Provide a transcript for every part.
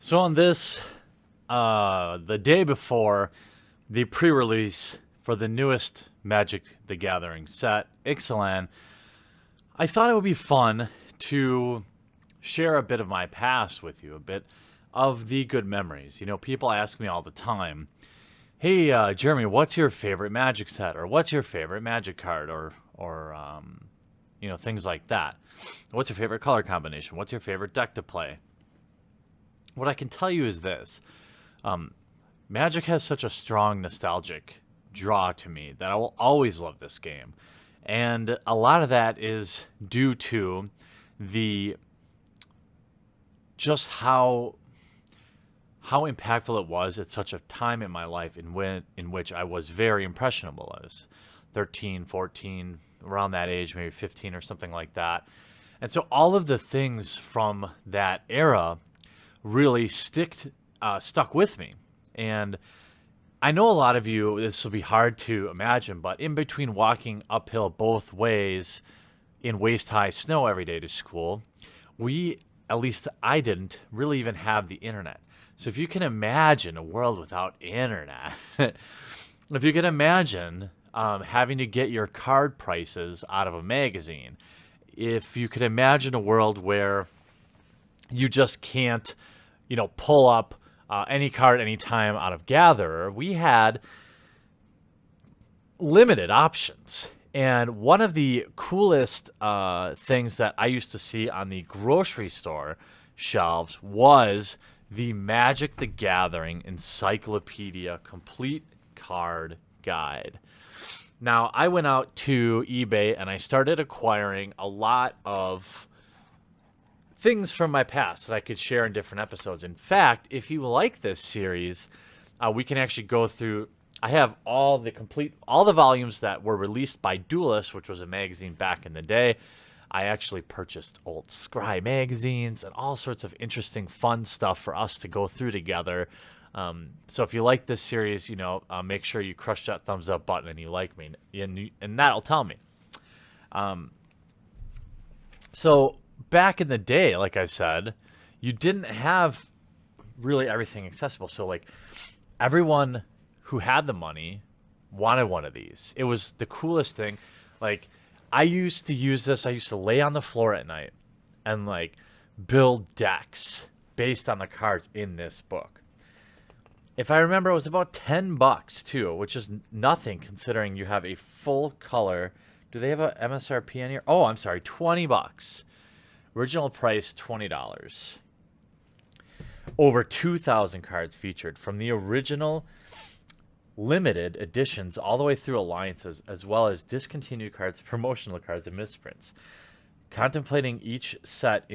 So on this, the day before the pre-release for the newest Magic the Gathering set, Ixalan, I thought it would be fun to share a bit of my past with you, a bit of the good memories. You know, people ask me all the time, "Hey, Jeremy, what's your favorite Magic set, or what's your favorite Magic card, or things like that. What's your favorite color combination? What's your favorite deck to play?" What I can tell you is this. Magic has such a strong nostalgic draw to me that I will always love this game. And a lot of that is due to the just how impactful it was at such a time in my life in which I was very impressionable. I was 13, 14, around that age, maybe 15 or something like that. And so all of the things from that era really stuck with me. And I know a lot of you, this will be hard to imagine, but in between walking uphill both ways in waist-high snow every day to school, at least I didn't, really even have the internet. So if you can imagine a world without internet, if you can imagine having to get your card prices out of a magazine, if you could imagine a world where you just can't, pull up any card anytime out of Gatherer, we had limited options. And one of the coolest things that I used to see on the grocery store shelves was the Magic the Gathering Encyclopedia Complete Card Guide. Now, I went out to eBay and I started acquiring a lot of things from my past that I could share in different episodes. In fact, if you like this series, we can actually go through. I have all the volumes that were released by Duelist, which was a magazine back in the day. I actually purchased old Scry magazines and all sorts of interesting, fun stuff for us to go through together. So if you like this series, make sure you crush that thumbs up button and you like me, and that'll tell me. So back in the day, like I said, you didn't have really everything accessible. So like everyone who had the money wanted one of these. It was the coolest thing. Like I used to use this. I used to lay on the floor at night and like build decks based on the cards in this book. If I remember, it was about $10 too, which is nothing considering you have a full color. Do they have a MSRP in here? Oh, I'm sorry, $20. Original price, $20. Over 2,000 cards featured from the original limited editions all the way through alliances, as well as discontinued cards, promotional cards, and misprints. Contemplating each set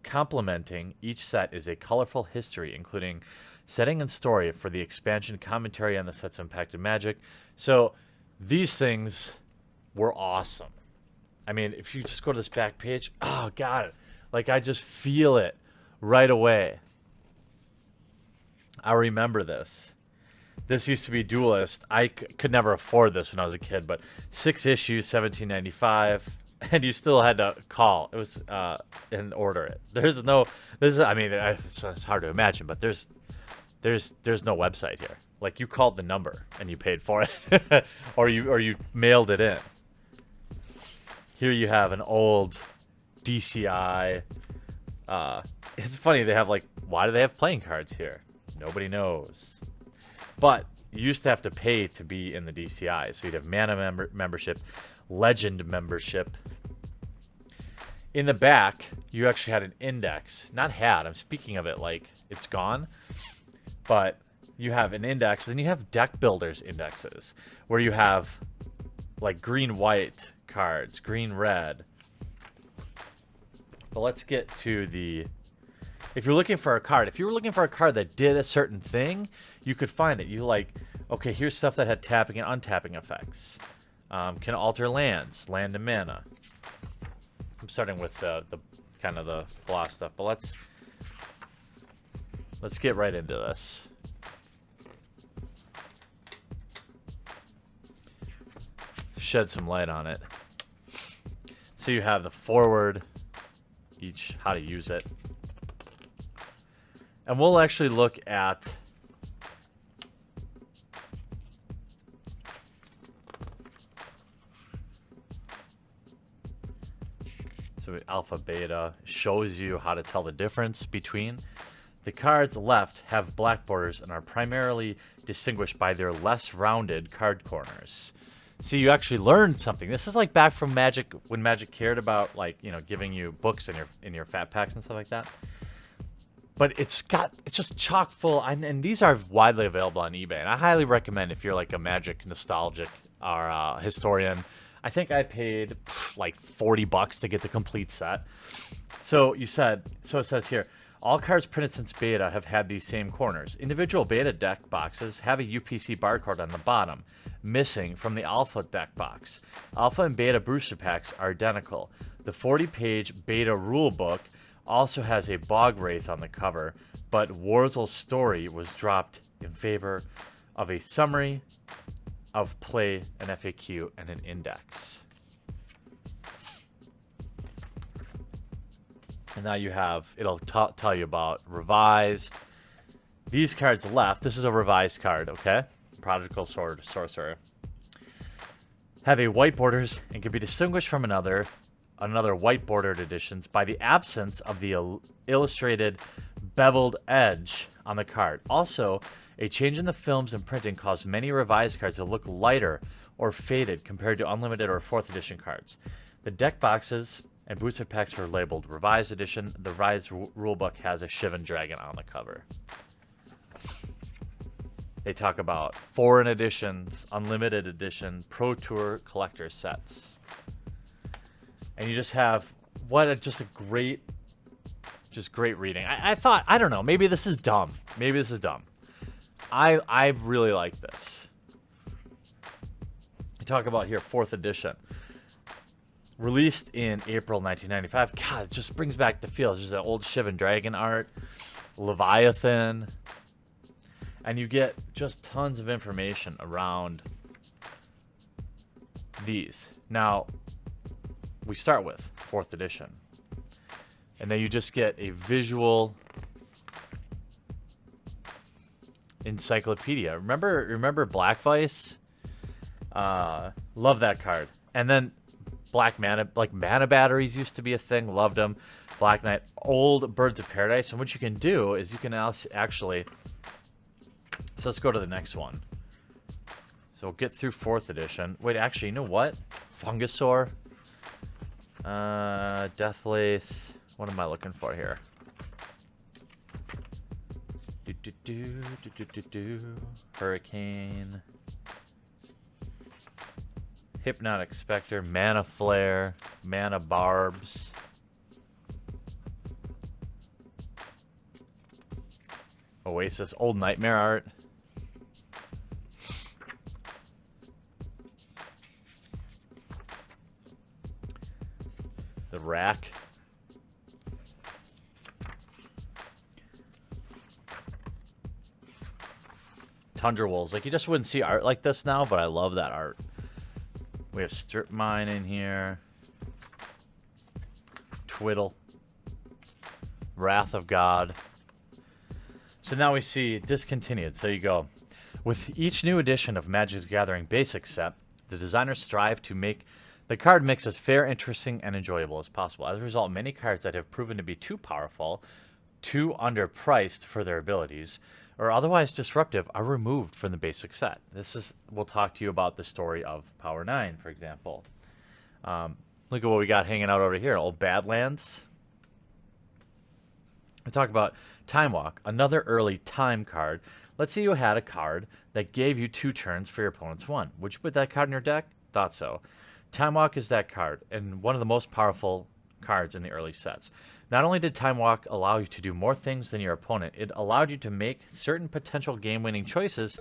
complementing each set is a colorful history, including setting and story for the expansion, commentary on the set's impact in Magic. So these things were awesome. I mean, if you just go to this back page, oh, God, like I just feel it right away. I remember this. This used to be Duelist. I could never afford this when I was a kid, but 6 issues, $17.95, and you still had to call. It was and order it. There's no. It's hard to imagine, but there's no website here. Like you called the number and you paid for it, or you mailed it in. Here you have an old DCI. It's funny, they have why do they have playing cards here? Nobody knows. But you used to have to pay to be in the DCI. So you'd have Mana membership, Legend membership. In the back, you actually had an index. Not had, I'm speaking of it like it's gone. But you have an index, then you have deck builders indexes, where you have like green-white cards, green-red. But let's get to the... If you're looking for a card, if you were looking for a card that did a certain thing, you could find it. You okay, here's stuff that had tapping and untapping effects. Can alter lands, land and mana. I'm starting with the kind of the blah stuff, but let's get right into this. Shed some light on it. So you have the forward, how to use it. And we'll actually look at alpha beta shows you how to tell the difference between. The cards left have black borders and are primarily distinguished by their less rounded card corners. See, you actually learned something. This is like back from Magic, when Magic cared about, like, you know, giving you books in your fat packs and stuff like that. But it's just chock full, and these are widely available on eBay. And I highly recommend, if you're like a Magic nostalgic or historian. I think I paid like $40 to get the complete set. So it says here, all cards printed since beta have had these same corners. Individual beta deck boxes have a UPC barcode on the bottom, missing from the alpha deck box. Alpha and beta booster packs are identical. The 40-page beta rulebook also has a bog wraith on the cover, but Warzel's story was dropped in favor of a summary of play, an FAQ, and an index. And now you have, it'll tell you about revised. These cards left, this is a revised card, okay? Prodigal Sorcerer. Have a white borders and can be distinguished from another white bordered editions by the absence of the illustrated beveled edge on the card. Also, a change in the films and printing caused many revised cards to look lighter or faded compared to unlimited or 4th edition cards. The deck boxes and booster packs are labeled Revised Edition. The Revised Rulebook has a Shivan Dragon on the cover. They talk about foreign editions, unlimited edition, Pro Tour collector sets. And you just have, just great reading. I thought, I don't know, maybe this is dumb. I really like this. You talk about here 4th edition. Released in April 1995. God, it just brings back the feels. There's that old Shivan Dragon art, Leviathan. And you get just tons of information around these. Now, we start with 4th edition. And then you just get a visual encyclopedia. Remember Black Vice? Love that card. And then Black Mana, like Mana Batteries used to be a thing. Loved them. Black Knight, old Birds of Paradise. And what you can do is you can actually... So let's go to the next one. So we'll get through 4th edition. Wait, actually, you know what? Fungusaur. Deathlace. What am I looking for here? Hurricane. Hypnotic Spectre. Mana Flare. Mana Barbs. Oasis. Old Nightmare art. The Rack. Tundra Wolves. Like, you just wouldn't see art like this now, but I love that art. We have Strip Mine in here. Twiddle. Wrath of God. So now we see discontinued. So you go. With each new edition of Magic's Gathering Basic set, the designers strive to make the card mix as fair, interesting, and enjoyable as possible. As a result, many cards that have proven to be too powerful, too underpriced for their abilities, or otherwise disruptive are removed from the basic set. We'll talk to you about the story of Power 9, for example. Look at what we got hanging out over here. Old Badlands. We talk about Time Walk, another early time card. Let's say you had a card that gave you 2 turns for your opponent's 1. Would you put that card in your deck? Thought so. Time Walk is that card, and one of the most powerful cards in the early sets. Not only did Time Walk allow you to do more things than your opponent, it allowed you to make certain potential game-winning choices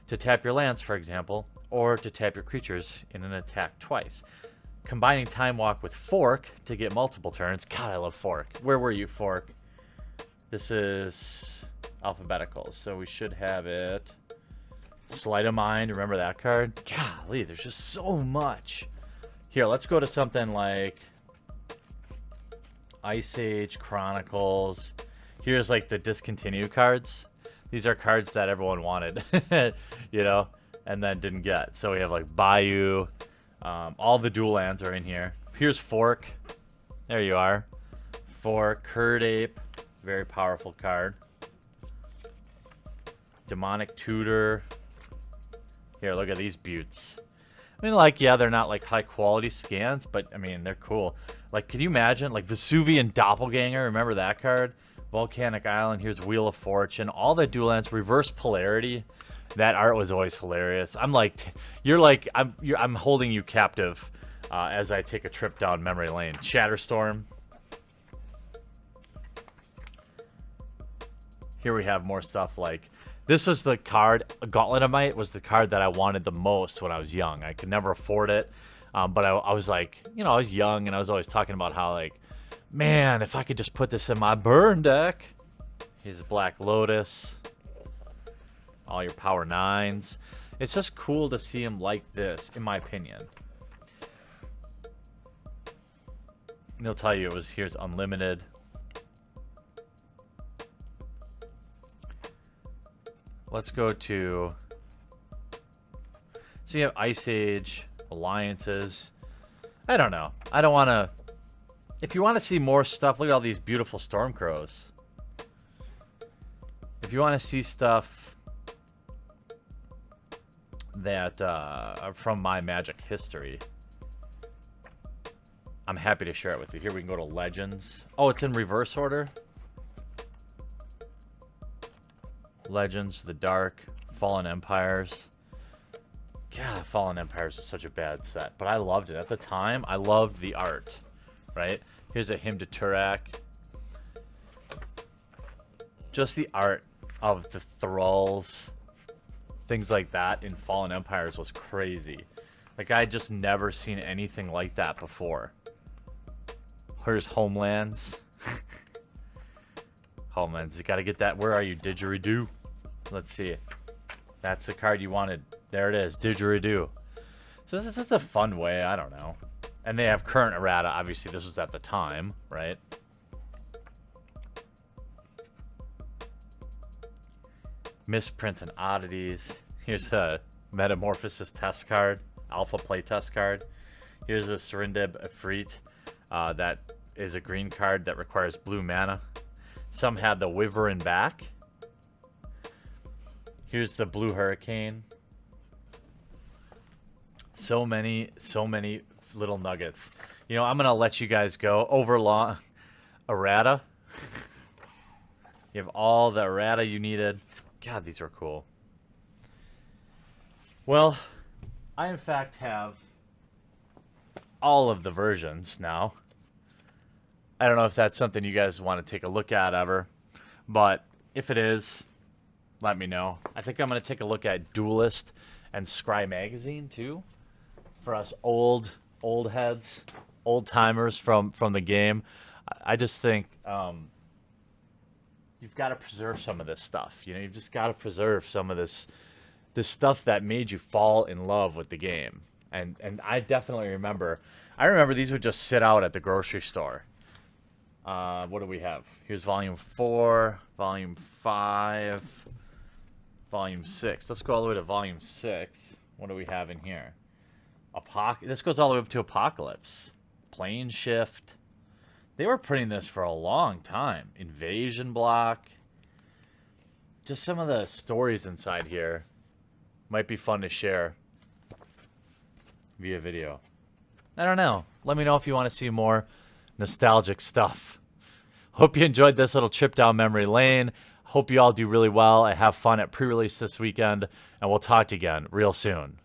to tap your lands, for example, or to tap your creatures in an attack twice. Combining Time Walk with Fork to get multiple turns. God, I love Fork. Where were you, Fork? This is alphabetical, so we should have it. Sleight of Mind, remember that card? Golly, there's just so much. Here, let's go to something like Ice Age Chronicles. Here's like the discontinued cards. These are cards that everyone wanted, you know, and then didn't get. So we have like Bayou. All the dual lands are in here. Here's Fork. There you are. Fork. Curd Ape. Very powerful card. Demonic Tutor. Here, look at these buttes. I mean, like, yeah, they're not like high quality scans, but I mean, they're cool. Like, can you imagine like Vesuvian Doppelganger? Remember that card? Volcanic Island. Here's Wheel of Fortune. All the dual lands. Reverse Polarity. That art was always hilarious. I'm like, I'm holding you captive as I take a trip down memory lane. Shatterstorm. Here we have more stuff like, this was the card, Gauntletomite was the card that I wanted the most when I was young. I could never afford it, but I was like, you know, I was young and I was always talking about how like, man, if I could just put this in my burn deck. Here's Black Lotus. All your Power 9s. It's just cool to see him like this, in my opinion. They'll tell you here's Unlimited. Let's go to... So you have Ice Age, Alliances. I don't know. I don't want to... If you want to see more stuff, look at all these beautiful Stormcrows. If you want to see stuff that are from my Magic history, I'm happy to share it with you. Here we can go to Legends. Oh, it's in reverse order. Legends, The Dark, Fallen Empires. God, Fallen Empires is such a bad set, but I loved it. At the time, I loved the art, right? Here's a Hymn to Turak. Just the art of the thralls, things like that in Fallen Empires was crazy. Like, I just never seen anything like that before. Here's Homelands. Homelands, you gotta get that. Where are you, Didgeridoo? Let's see. That's the card you wanted. There it is, Didgeridoo. So this is just a fun way, I don't know. And they have current errata. Obviously, this was at the time, right? Misprint and Oddities. Here's a Metamorphosis test card. Alpha play test card. Here's a Serendib Efreet. That is a green card that requires blue mana. Some had the Wyvern back. Here's the Blue Hurricane. So many little nuggets. You know, I'm going to let you guys go. Overlong errata. You have all the errata you needed. God, these are cool. Well, I in fact have all of the versions now. I don't know if that's something you guys want to take a look at ever, but if it is, let me know. I think I'm going to take a look at Duelist and Scry Magazine too, for us old heads, old timers from the game. I just think you've got to preserve some of this stuff. You know, you've just got to preserve some of this stuff that made you fall in love with the game. And I definitely remember. I remember these would just sit out at the grocery store. What do we have? Here's Volume 4, Volume 5, Volume 6. Let's go all the way to Volume 6. What do we have in here? This goes all the way up to Apocalypse. Plane Shift. They were printing this for a long time. Invasion Block. Just some of the stories inside here might be fun to share via video. I don't know. Let me know if you want to see more nostalgic stuff. Hope you enjoyed this little trip down memory lane. Hope you all do really well and have fun at pre-release this weekend. And we'll talk to you again real soon.